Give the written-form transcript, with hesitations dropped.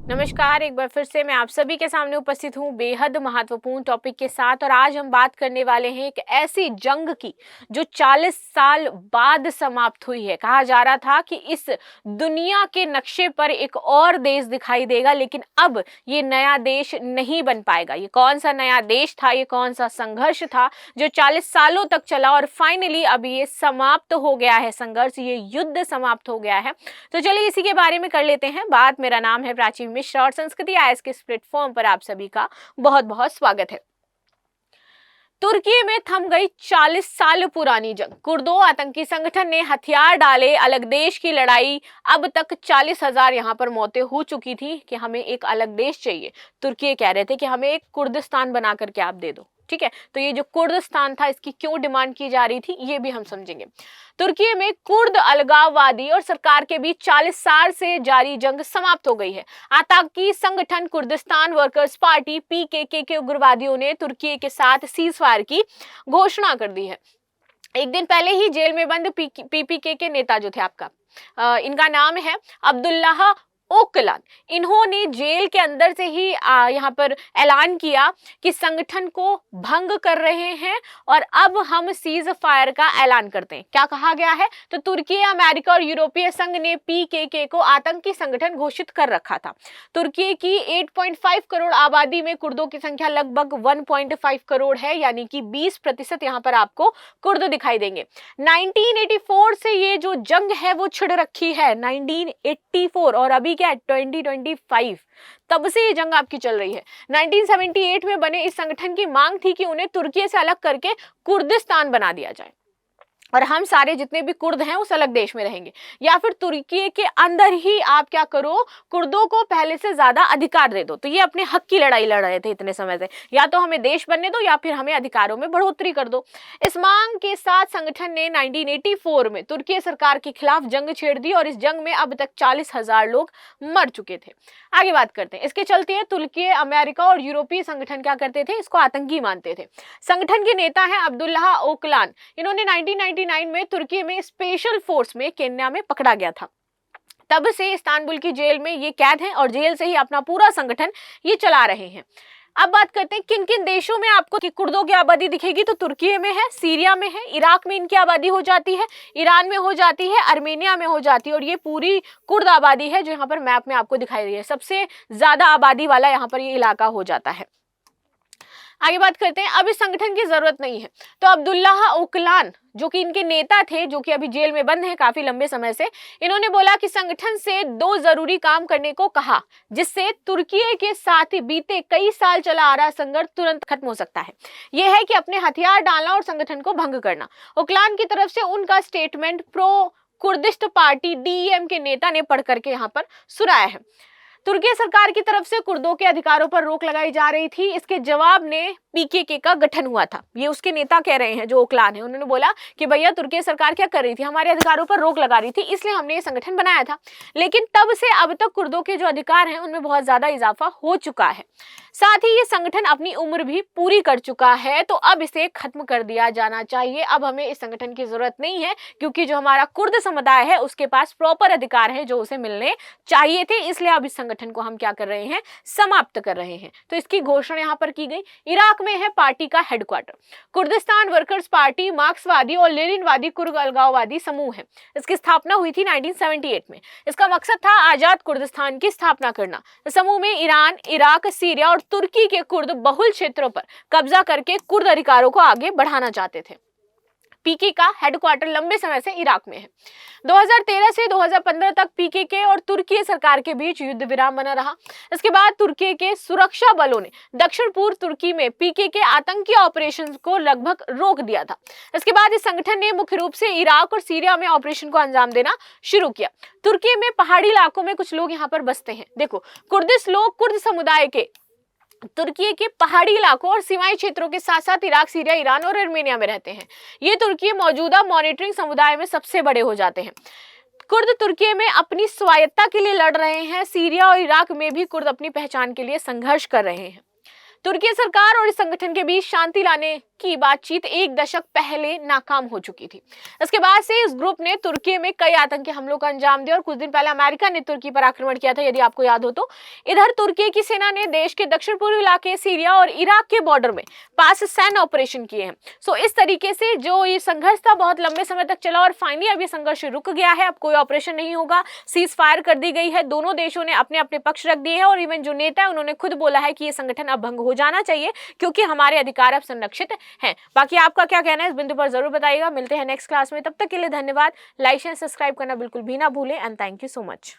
नमस्कार, एक बार फिर से मैं आप सभी के सामने उपस्थित हूँ बेहद महत्वपूर्ण टॉपिक के साथ। और आज हम बात करने वाले हैं एक ऐसी जंग की जो 40 साल बाद समाप्त हुई है। कहा जा रहा था कि इस दुनिया के नक्शे पर एक और देश दिखाई देगा, लेकिन अब ये नया देश नहीं बन पाएगा। ये कौन सा नया देश था, ये कौन सा संघर्ष था जो 40 सालों तक चला और फाइनली अब ये समाप्त हो गया है संघर्ष, ये युद्ध समाप्त हो गया है। तो चलिए इसी के बारे में कर लेते हैं बात। मेरा नाम है प्राची मिश्रा और संस्कृति आईएएस के इस प्लेटफॉर्म पर आप सभी का बहुत बहुत स्वागत है। तुर्की में थम गई 40 साल पुरानी जंग। कुर्दो आतंकी संगठन ने हथियार डाले, अलग देश की लड़ाई। अब तक 40,000 यहाँ पर मौतें हो चुकी थी कि हमें एक अलग देश चाहिए। तुर्की कह रहे थे कि हमें एक कुर्दिस्तान बना करके आप दे दो। ठीक है, तो ये जो कुर्दिस्तान था इसकी क्यों डिमांड की जा रही थी ये भी हम समझेंगे। तुर्की में कुर्द अलगाववादी और सरकार के बीच 40 साल से जारी जंग समाप्त हो गई है। आतंकी संगठन कुर्दिस्तान वर्कर्स पार्टी पीकेके के उग्रवादियों ने तुर्की के साथ सीज फायर की घोषणा कर दी है। एक दिन पहले ही जेल में बंद पीपीके के नेता जो थे इनका नाम है अब्दुल्लाह ओकलान। इन्होंने जेल के अंदर से ही यहाँ पर ऐलान किया कि संगठन को भंग कर रहे हैं और अब हम सीज फायर का ऐलान करते हैं। क्या कहा गया है? तो तुर्की, अमेरिका और यूरोपीय संघ ने पीकेके को आतंकी संगठन घोषित कर रखा था। तुर्की की 8.5 करोड़ आबादी में कुर्दों की संख्या लगभग 1.5 करोड़ है, यानी कि 20% यहाँ पर आपको कुर्द दिखाई देंगे। 1984 से ये जो जंग है वो छिड़ रखी है, 1984, और अभी क्या है 2025, तब से ये जंग आपकी चल रही है। 1978 में बने इस संगठन की मांग थी कि उन्हें तुर्की से अलग करके कुर्दिस्तान बना दिया जाए और हम सारे जितने भी कुर्द हैं उस अलग देश में रहेंगे, या फिर तुर्की के अंदर ही आप क्या करो, कुर्दों को पहले से ज्यादा अधिकार दे दो। तो ये अपने हक की लड़ाई लड़ रहे थे इतने समय से, या तो हमें देश बनने दो या फिर हमें अधिकारों में बढ़ोतरी कर दो। इस मांग के साथ संगठन ने 1984 में तुर्की सरकार के खिलाफ जंग छेड़ दी और इस जंग में अब तक 40,000 लोग मर चुके थे। आगे बात करते हैं। इसके चलते तुर्की, अमेरिका और यूरोपीय संगठन क्या करते थे, इसको आतंकी मानते थे। संगठन के नेता हैं अब्दुल्लाह ओकलान। इन्होंने 1999 में तुर्की में स्पेशल फोर्स में केन्या में पकड़ा गया था। तब से इस्तांबुल की जेल में ये कैद हैं और जेल से ही अपना पूरा संगठन ये चला रहे हैं। अब बात करते हैं किन किन देशों में आपको कि कुर्दों की आबादी दिखेगी। तो तुर्की में है, सीरिया में है, इराक में इनकी आबादी हो जाती है, ईरान में हो जाती है, अर्मेनिया में हो जाती है, और ये पूरी कुर्द आबादी है जो यहाँ पर मैप में आपको दिखाई दे रही है। सबसे ज्यादा आबादी वाला यहाँ पर ये इलाका हो जाता है। आगे बात करते हैं। अब इस संगठन की जरूरत नहीं है, तो अब्दुल्लाह ओकलान जो कि इनके नेता थे, जो कि अभी जेल में बंद हैं काफी लंबे समय से, इन्होंने बोला कि संगठन से 2 जरूरी काम करने को कहा जिससे तुर्की के साथ बीते कई साल चला आ रहा संघर्ष तुरंत खत्म हो सकता है। यह है कि अपने हथियार डालना और संगठन को भंग करना। ओकलान की तरफ से उनका स्टेटमेंट प्रो कुर्दिस्ट पार्टी डीएम के नेता ने पढ़ करके यहाँ पर सुनाया है। तुर्की सरकार की तरफ से कुर्दों के अधिकारों पर रोक लगाई जा रही थी। इसके जवाब में पीकेके का गठन हुआ था। ये उसके नेता कह रहे हैं जो ओकलान है। उन्होंने बोला कि भैया तुर्की सरकार क्या कर रही थी, हमारे अधिकारों पर रोक लगा रही थी, इसलिए हमने ये संगठन बनाया था। लेकिन तब से अब तक कुर्दों के जो अधिकार हैं उनमें बहुत ज्यादा इजाफा हो चुका है। साथ ही ये संगठन अपनी उम्र भी पूरी कर चुका है, तो अब इसे खत्म कर दिया जाना चाहिए। अब हमें इस संगठन की जरूरत नहीं है, क्योंकि जो हमारा कुर्द समुदाय है उसके पास प्रॉपर अधिकार है जो उसे मिलने चाहिए थे। इसलिए अब इस संगठन को हम क्या कर रहे हैं, समाप्त कर रहे हैं। तो इसकी घोषणा यहाँ पर की गई। इराक में है पार्टी का हेडक्वार्टर। कुर्दिस्तान वर्कर्स पार्टी मार्क्सवादी और लेनिनवादी कुर्द अलगाववादी समूह है। इसकी स्थापना हुई थी 1978 में। इसका मकसद था आजाद कुर्दिस्तान की स्थापना करना। समूह में ईरान, इराक, सीरिया और तुर्की के कुर्द बहुल क्षेत्रों पर कब्जा करके कुर्द अधिकारों को आगे बढ़ाना चाहते थे। पीके का हेडक्वार्टर लंबे समय से इराक में है। 2013 से 2015 तक पीकेके और तुर्की सरकार के बीच युद्ध विराम बना रहा। इसके बाद तुर्की के सुरक्षा बलों ने दक्षिण पूर्व तुर्की में पीकेके आतंकी ऑपरेशन को लगभग रोक दिया था। इसके बाद इस संगठन ने मुख्य रूप से इराक और सीरिया में ऑपरेशन को अंजाम देना शुरू किया। तुर्की में पहाड़ी इलाकों में कुछ लोग यहाँ पर बसते हैं। देखो, कुर्दिश लोग कुर्द समुदाय के तुर्की के पहाड़ी इलाकों और सीमाई क्षेत्रों के साथ साथ इराक, सीरिया, ईरान और अर्मेनिया में रहते हैं। ये तुर्की मौजूदा मॉनिटरिंग समुदाय में सबसे बड़े हो जाते हैं। कुर्द तुर्की में अपनी स्वायत्तता के लिए लड़ रहे हैं। सीरिया और इराक में भी कुर्द अपनी पहचान के लिए संघर्ष कर रहे हैं। तुर्की सरकार और इस संगठन के बीच शांति लाने की बातचीत एक दशक पहले नाकाम हो चुकी थी। इसके बाद से इस ग्रुप ने तुर्की में कई आतंकी हमलों का अंजाम दिया और कुछ दिन पहले अमेरिका ने तुर्की पर आक्रमण किया था, यदि आपको याद हो तो। इधर तुर्की की सेना ने देश के दक्षिण पूर्वी इलाके सीरिया और इराक के बॉर्डर में पास सैन्य ऑपरेशन किए हैं। सो इस तरीके से जो ये संघर्ष था बहुत लंबे समय तक चला और फाइनली अब ये संघर्ष रुक गया है। अब कोई ऑपरेशन नहीं होगा, सीज फायर कर दी गई है, दोनों देशों ने अपने अपने पक्ष रख दिए हैं और इवन जो नेता है उन्होंने खुद बोला है कि ये संगठन अब भंग हो जाना चाहिए क्योंकि हमारे अधिकार अब संरक्षित हैं। बाकी आपका क्या कहना है इस बिंदु पर जरूर बताइएगा। मिलते हैं नेक्स्ट क्लास में, तब तक के लिए धन्यवाद। लाइक एंड सब्सक्राइब करना बिल्कुल भी ना भूलें and thank you so much.